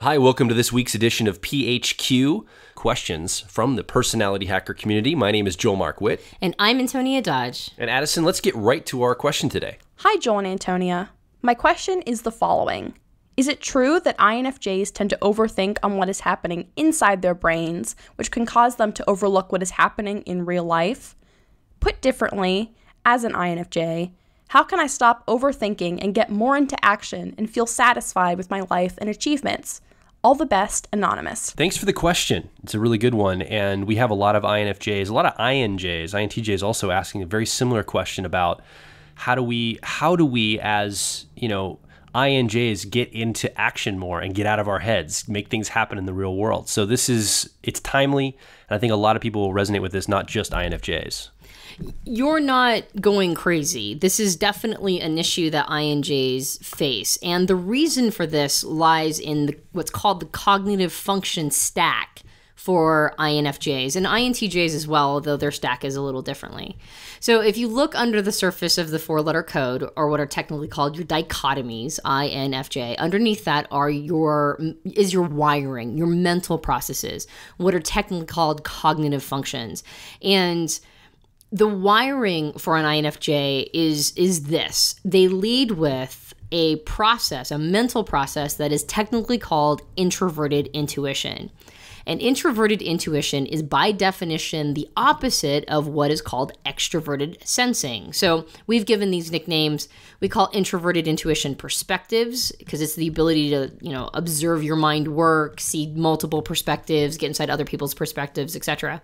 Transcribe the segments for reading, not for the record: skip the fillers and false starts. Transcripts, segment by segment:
Hi, welcome to this week's edition of PHQ, questions from the personality hacker community. My name is Joel Mark Witt. And I'm Antonia Dodge. And Addison, let's get right to our question today. Hi, Joel and Antonia. My question is the following. Is it true that INFJs tend to overthink on what is happening inside their brains, which can cause them to overlook what is happening in real life? Put differently, as an INFJ, how can I stop overthinking and get more into action and feel satisfied with my life and achievements? All the best, Anonymous. Thanks for the question. It's a really good one. And we have a lot of INFJs, a lot of INTJs also asking a very similar question about how do we as, INJs get into action more and get out of our heads, make things happen in the real world. So it's timely. And I think a lot of people will resonate with this, not just INFJs. You're not going crazy. This is definitely an issue that INJs face. And the reason for this lies in what's called the cognitive function stack for INFJs and INTJs as well, although their stack is a little differently. So if you look under the surface of the four-letter code, or what are technically called your dichotomies, INFJ, underneath that is your wiring, your mental processes, what are technically called cognitive functions. And the wiring for an INFJ is this. They lead with a mental process that is technically called introverted intuition. And introverted intuition is by definition the opposite of what is called extroverted sensing. So we've given these nicknames. We call introverted intuition perspectives because it's the ability to, observe your mind work, see multiple perspectives, get inside other people's perspectives, etc.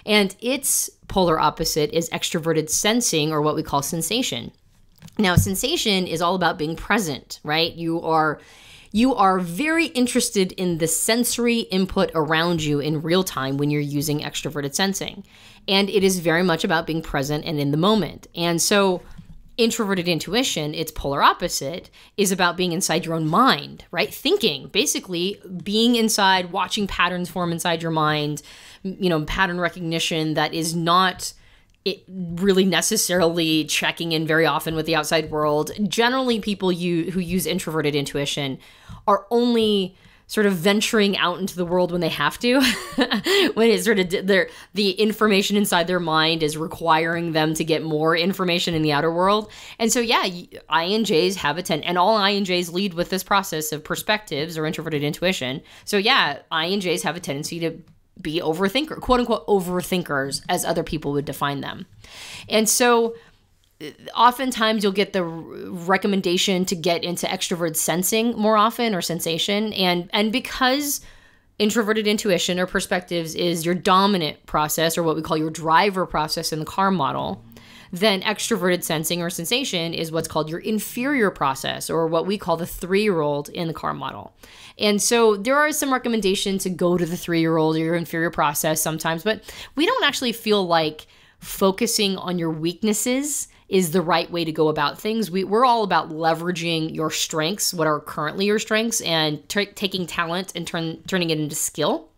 And its polar opposite is extroverted sensing, or what we call sensation. Now, sensation is all about being present, right? You are very interested in the sensory input around you in real time when you're using extroverted sensing. And it is very much about being present and in the moment. And so introverted intuition, its polar opposite, is about being inside your own mind, right? Thinking, basically being inside, watching patterns form inside your mind, pattern recognition that is not really necessarily checking in very often with the outside world. Generally, people who use introverted intuition are only sort of venturing out into the world when they have to, when it's sort of the information inside their mind is requiring them to get more information in the outer world. And so, yeah, INJs have and all INJs lead with this process of perspectives or introverted intuition. So, yeah, INJs have a tendency to be overthinker, quote unquote, overthinkers, as other people would define them. And so oftentimes you'll get the recommendation to get into extroverted sensing more often, or sensation. And because introverted intuition or perspectives is your dominant process, or what we call your driver process in the car model, then extroverted sensing or sensation is what's called your inferior process, or what we call the 3-year-old in the car model. And so there are some recommendations to go to the 3-year-old or your inferior process sometimes, but we don't actually feel like focusing on your weaknesses is the right way to go about things. We're all about leveraging your strengths, what are currently your strengths, and taking talent and turning it into skill.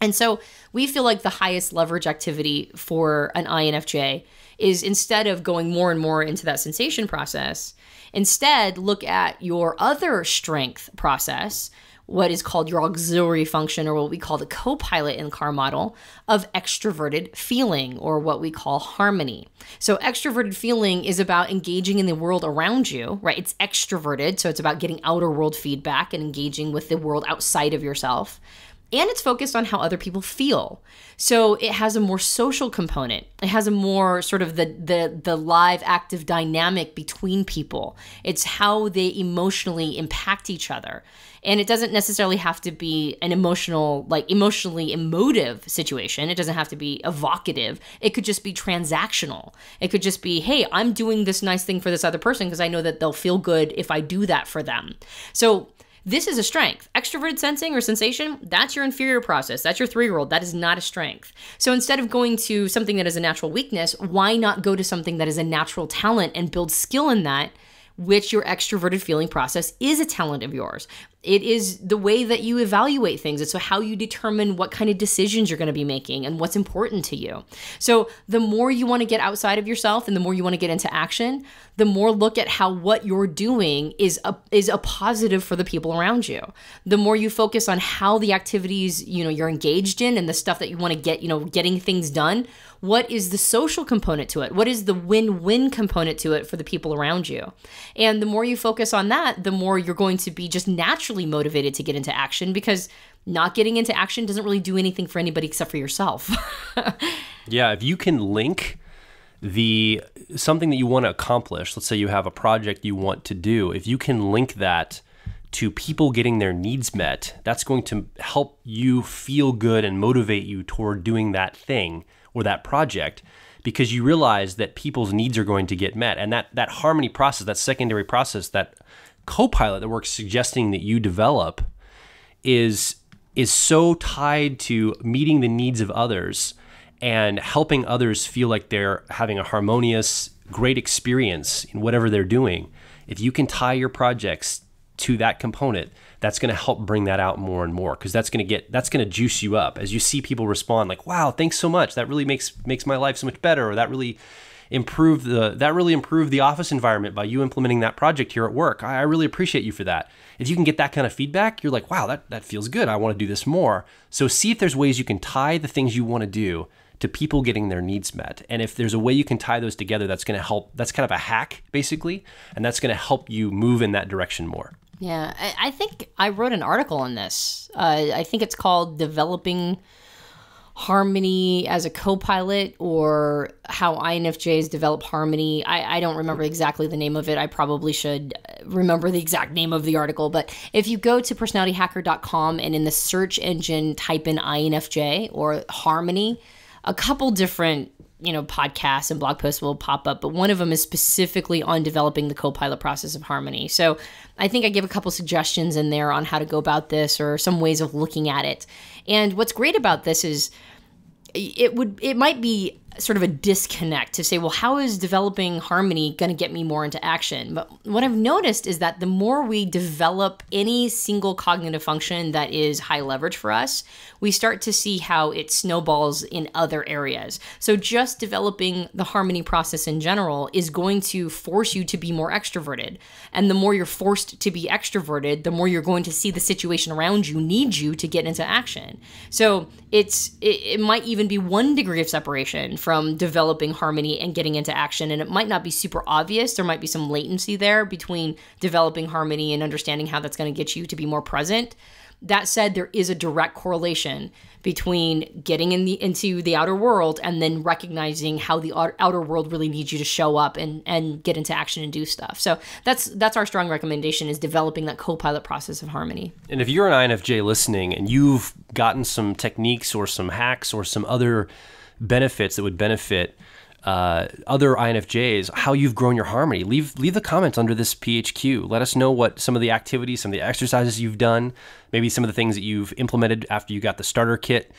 And so we feel like the highest leverage activity for an INFJ is, instead of going more and more into that sensation process, instead look at your other strength process, what is called your auxiliary function, or what we call the co-pilot in the car model, of extroverted feeling, or what we call harmony. So extroverted feeling is about engaging in the world around you, right? It's extroverted, so it's about getting outer world feedback and engaging with the world outside of yourself. And it's focused on how other people feel. So it has a more social component. It has a more sort of the live, active dynamic between people. It's how they emotionally impact each other. And it doesn't necessarily have to be an emotionally emotive situation. It doesn't have to be evocative. It could just be transactional. It could just be, hey, I'm doing this nice thing for this other person because I know that they'll feel good if I do that for them. So this is a strength. Extroverted sensing or sensation, that's your inferior process. That's your 3-year-old. That is not a strength. So instead of going to something that is a natural weakness, why not go to something that is a natural talent and build skill in that which your extroverted feeling process is a talent of yours. It is the way that you evaluate things. It's how you determine what kind of decisions you're going to be making and what's important to you. So the more you want to get outside of yourself and the more you want to get into action, the more look at how what you're doing is a positive for the people around you. The more you focus on how the activities, you're engaged in and the stuff that you want to get, getting things done. What is the social component to it? What is the win-win component to it for the people around you? And the more you focus on that, the more you're going to be just naturally motivated to get into action, because not getting into action doesn't really do anything for anybody except for yourself. Yeah, if you can link something that you want to accomplish, let's say you have a project you want to do, if you can link that to people getting their needs met, that's going to help you feel good and motivate you toward doing that thing or that project, because you realize that people's needs are going to get met. And that harmony process, that secondary process, that co-pilot that we're suggesting that you develop is so tied to meeting the needs of others and helping others feel like they're having a harmonious, great experience in whatever they're doing. If you can tie your projects to that component, that's going to help bring that out more and more, because that's going to juice you up as you see people respond like, wow, thanks so much, that really makes my life so much better, or that really improved the office environment by you implementing that project here at work. I really appreciate you for that. If you can get that kind of feedback, you're like, wow, that feels good, I want to do this more. So see if there's ways you can tie the things you want to do to people getting their needs met. And if there's a way you can tie those together, that's going to help. That's kind of a hack, basically, and that's going to help you move in that direction more. Yeah, I think I wrote an article on this. I think it's called Developing Harmony as a Co-Pilot, or How INFJs Develop Harmony. I don't remember exactly the name of it. I probably should remember the exact name of the article. But if you go to personalityhacker.com and in the search engine type in INFJ or Harmony, a couple different podcasts and blog posts will pop up, but one of them is specifically on developing the co-pilot process of harmony. So I think I give a couple suggestions in there on how to go about this, or some ways of looking at it. And what's great about this is it might be sort of a disconnect to say, well, how is developing harmony going to get me more into action? But what I've noticed is that the more we develop any single cognitive function that is high leverage for us, we start to see how it snowballs in other areas. So just developing the harmony process in general is going to force you to be more extroverted. And the more you're forced to be extroverted, the more you're going to see the situation around you need you to get into action. So it might even be 1 degree of separation from developing harmony and getting into action. And it might not be super obvious. There might be some latency there between developing harmony and understanding how that's going to get you to be more present. That said, there is a direct correlation between getting into the outer world and then recognizing how the outer world really needs you to show up and get into action and do stuff. So that's our strong recommendation, is developing that co-pilot process of harmony. And if you're an INFJ listening and you've gotten some techniques or some hacks or some other benefits that would benefit other INFJs, how you've grown your harmony, leave the comments under this PHQ. Let us know what some of the activities, some of the exercises you've done, maybe some of the things that you've implemented after you got the starter kit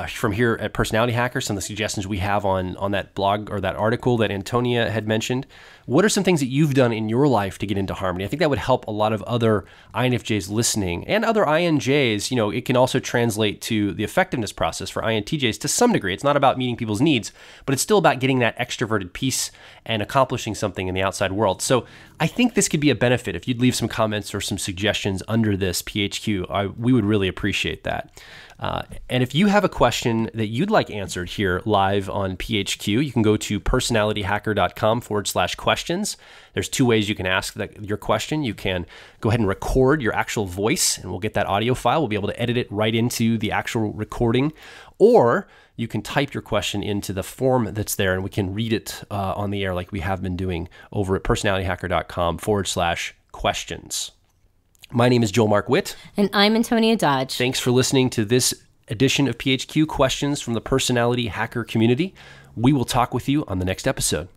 from here at Personality Hacker, some of the suggestions we have on that blog or that article that Antonia had mentioned. What are some things that you've done in your life to get into harmony? I think that would help a lot of other INFJs listening and other INJs. It can also translate to the effectiveness process for INTJs to some degree. It's not about meeting people's needs, but it's still about getting that extroverted piece and accomplishing something in the outside world. So I think this could be a benefit. If you'd leave some comments or some suggestions under this PHQ, we would really appreciate that. And if you have a question that you'd like answered here live on PHQ, you can go to personalityhacker.com/questions. There's 2 ways you can ask your question. You can go ahead and record your actual voice, and we'll get that audio file. We'll be able to edit it right into the actual recording. Or you can type your question into the form that's there, and we can read it on the air like we have been doing over at personalityhacker.com/questions. My name is Joel Mark Witt. And I'm Antonia Dodge. Thanks for listening to this edition of PHQ Questions from the Personality Hacker community. We will talk with you on the next episode.